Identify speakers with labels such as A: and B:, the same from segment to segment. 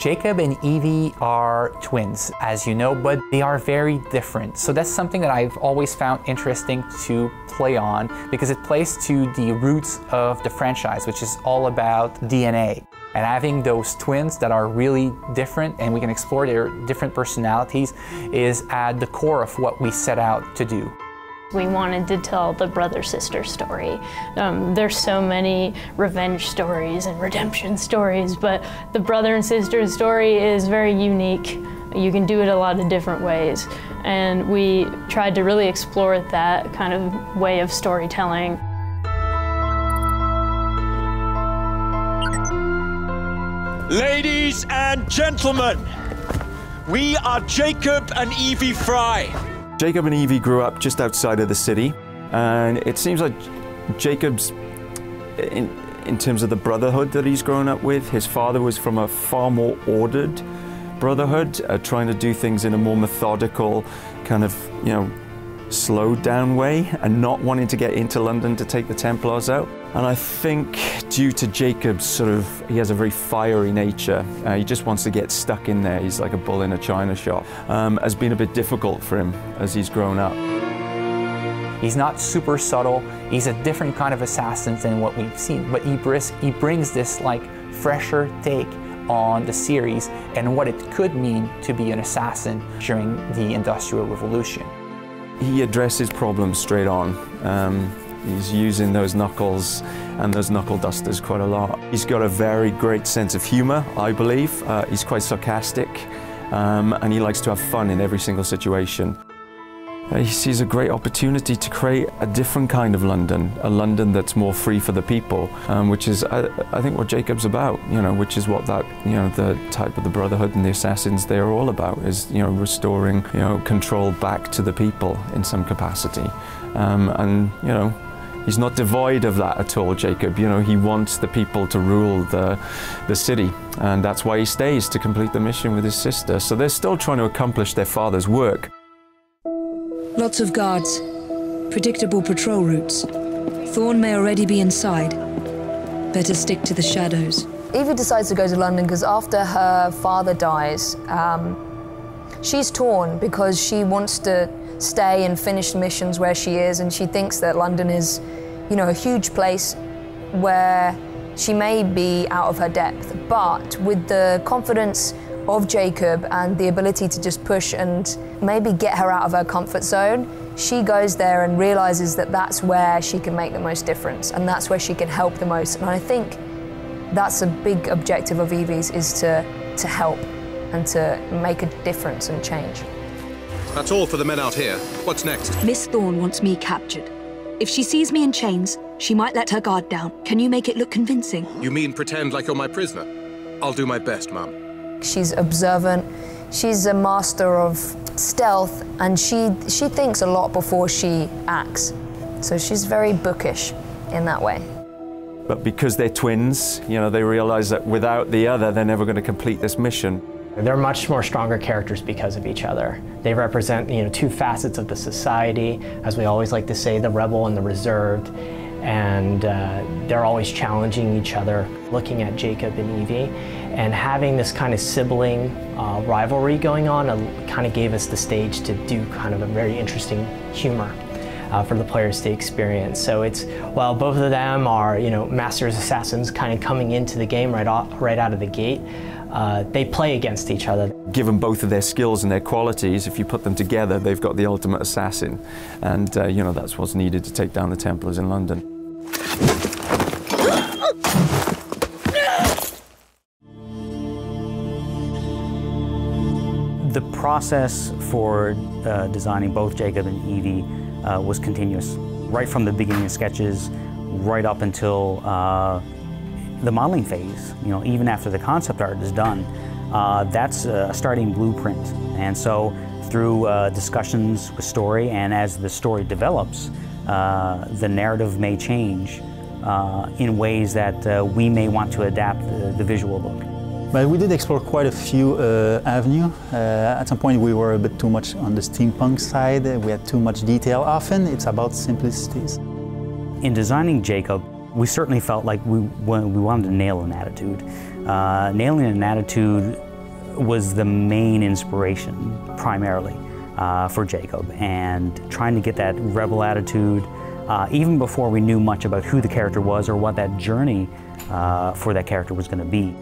A: Jacob and Evie are twins, as you know, but they are very different. So that's something that I've always found interesting to play on, because it plays to the roots of the franchise, which is all about DNA. And having those twins that are really different and we can explore their different personalities is at the core of what we set out to do.
B: We wanted to tell the brother-sister story. There's so many revenge stories and redemption stories, but the brother and sister story is very unique. You can do it a lot of different ways. And we tried to really explore that kind of way of storytelling.
C: Ladies and gentlemen, we are Jacob and Evie Frye.
D: Jacob and Evie grew up just outside of the city, and it seems like Jacob's, in terms of the brotherhood that he's grown up with, his father was from a far more ordered brotherhood, trying to do things in a more methodical, kind of, slowed down way, and not wanting to get into London to take the Templars out. And I think due to Jacob's he has a very fiery nature, he just wants to get stuck in there, he's like a bull in a china shop, has been a bit difficult for him as he's grown up.
A: He's not super subtle, he's a different kind of assassin than what we've seen, but he brings this fresher take on the series and what it could mean to be an assassin during the Industrial Revolution.
D: He addresses problems straight on. He's using those knuckles and those knuckle dusters quite a lot. He's got a very great sense of humor, I believe. He's quite sarcastic, and he likes to have fun in every single situation. He sees a great opportunity to create a different kind of London, a London that's more free for the people, which is, I think, what Jacob's about, which is what that, the type of the Brotherhood and the Assassins, they're all about, is, restoring, control back to the people in some capacity. He's not devoid of that at all, Jacob. He wants the people to rule the city, and that's why he stays to complete the mission with his sister. So they're still trying to accomplish their father's work.
E: Lots of guards. Predictable patrol routes. Thorn may already be inside. Better stick to the shadows.
F: Evie decides to go to London because after her father dies, she's torn because she wants to stay and finish missions where she is, and she thinks that London is, a huge place where she may be out of her depth. But with the confidence of Jacob and the ability to just push and maybe get her out of her comfort zone, she goes there and realizes that that's where she can make the most difference and that's where she can help the most. And I think that's a big objective of Evie's, is to help and to make a difference and change.
G: That's all for the men out here. What's next?
E: Miss Thorne wants me captured. If she sees me in chains, she might let her guard down. Can you make it look convincing?
G: You mean pretend like you're my prisoner? I'll do my best, Mum.
F: She's observant, she's a master of stealth, and she thinks a lot before she acts. So she's very bookish in that way.
D: But because they're twins, they realize that without the other, they're never going to complete this mission.
H: They're much more stronger characters because of each other. They represent, two facets of the society, as we always like to say, the rebel and the reserved. And they're always challenging each other. Looking at Jacob and Evie and having this kind of sibling rivalry going on kind of gave us the stage to do kind of a very interesting humor for the players to experience. So it's, while both of them are, masters assassins kind of coming into the game right out of the gate, they play against each other.
D: Given both of their skills and their qualities, if you put them together, they've got the ultimate assassin. And, that's what's needed to take down the Templars in London.
I: The process for designing both Jacob and Evie was continuous. Right from the beginning of sketches, right up until the modeling phase. Even after the concept art is done, that's a starting blueprint. And so through discussions with story, and as the story develops, the narrative may change in ways that we may want to adapt the visual look.
J: But we did explore quite a few avenues. At some point we were a bit too much on the steampunk side. We had too much detail. Often it's about simplicities.
I: In designing Jacob, we certainly felt like we wanted to nail an attitude. Nailing an attitude was the main inspiration, primarily, for Jacob, and trying to get that rebel attitude, even before we knew much about who the character was or what that journey for that character was going to be.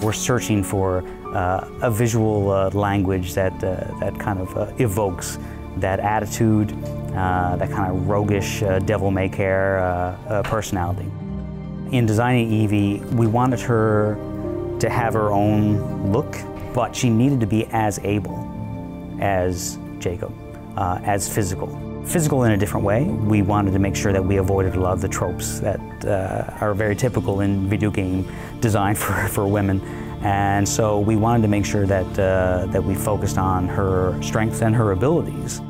I: We're searching for a visual language that kind of evokes that attitude, that kind of roguish, devil-may-care personality. In designing Evie, we wanted her to have her own look, but she needed to be as able as Jacob, as physical. Physical in a different way. We wanted to make sure that we avoided a lot of the tropes that are very typical in video game design for women. And so we wanted to make sure that, that we focused on her strengths and her abilities.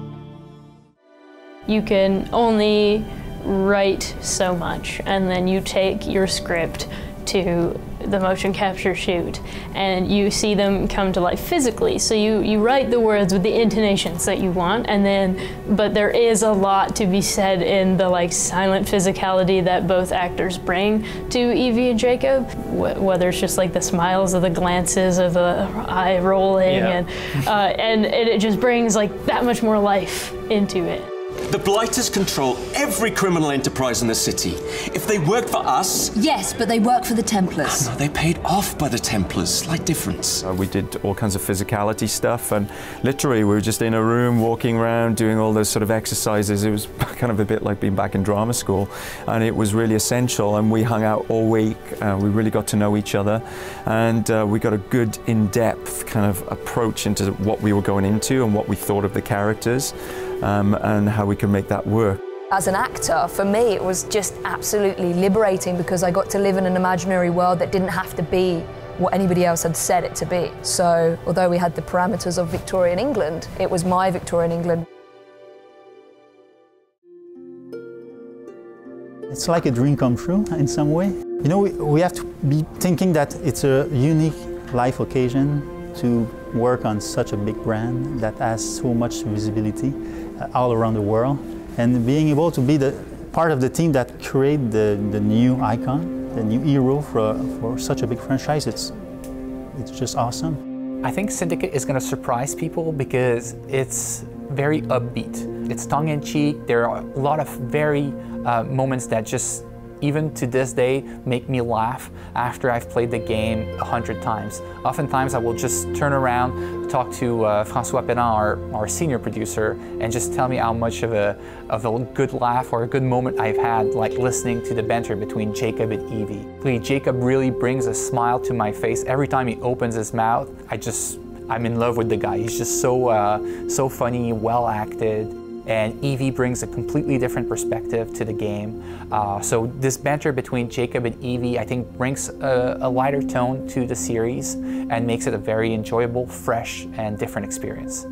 B: You can only write so much, and then you take your script to the motion capture shoot and you see them come to life physically. So you write the words with the intonations that you want, and then, but there is a lot to be said in the like silent physicality that both actors bring to Evie and Jacob, whether it's just like the smiles or the glances or the eye rolling, and it just brings like that much more life into it.
K: The Blighters control every criminal enterprise in the city. If they work for us...
L: Yes, but they work for the Templars.
K: No, they're paid off by the Templars. Slight difference.
D: We did all kinds of physicality stuff, and literally we were just in a room walking around doing all those sort of exercises. It was kind of a bit like being back in drama school, and it was really essential, and we hung out all week. We really got to know each other, and we got a good in-depth kind of approach into what we were going into and what we thought of the characters. And how we can make that work.
F: As an actor, for me, it was just absolutely liberating because I got to live in an imaginary world that didn't have to be what anybody else had said it to be. So, although we had the parameters of Victorian England, it was my Victorian England.
J: It's like a dream come true in some way. You know, we have to be thinking that it's a unique life occasion to work on such a big brand that has so much visibility all around the world, and being able to be the part of the team that create the new icon, the new hero for such a big franchise, it's just awesome.
A: I think Syndicate is going to surprise people because it's very upbeat. It's tongue-in-cheek. There are a lot of very moments that just, even to this day, make me laugh after I've played the game 100 times. Oftentimes I will just turn around, talk to François Pénan, our senior producer, and just tell me how much of a good laugh or a good moment I've had, like listening to the banter between Jacob and Evie. Jacob really brings a smile to my face every time he opens his mouth. I'm in love with the guy. He's just so funny, well acted. And Evie brings a completely different perspective to the game. So this banter between Jacob and Evie, I think, brings a lighter tone to the series and makes it a very enjoyable, fresh, and different experience.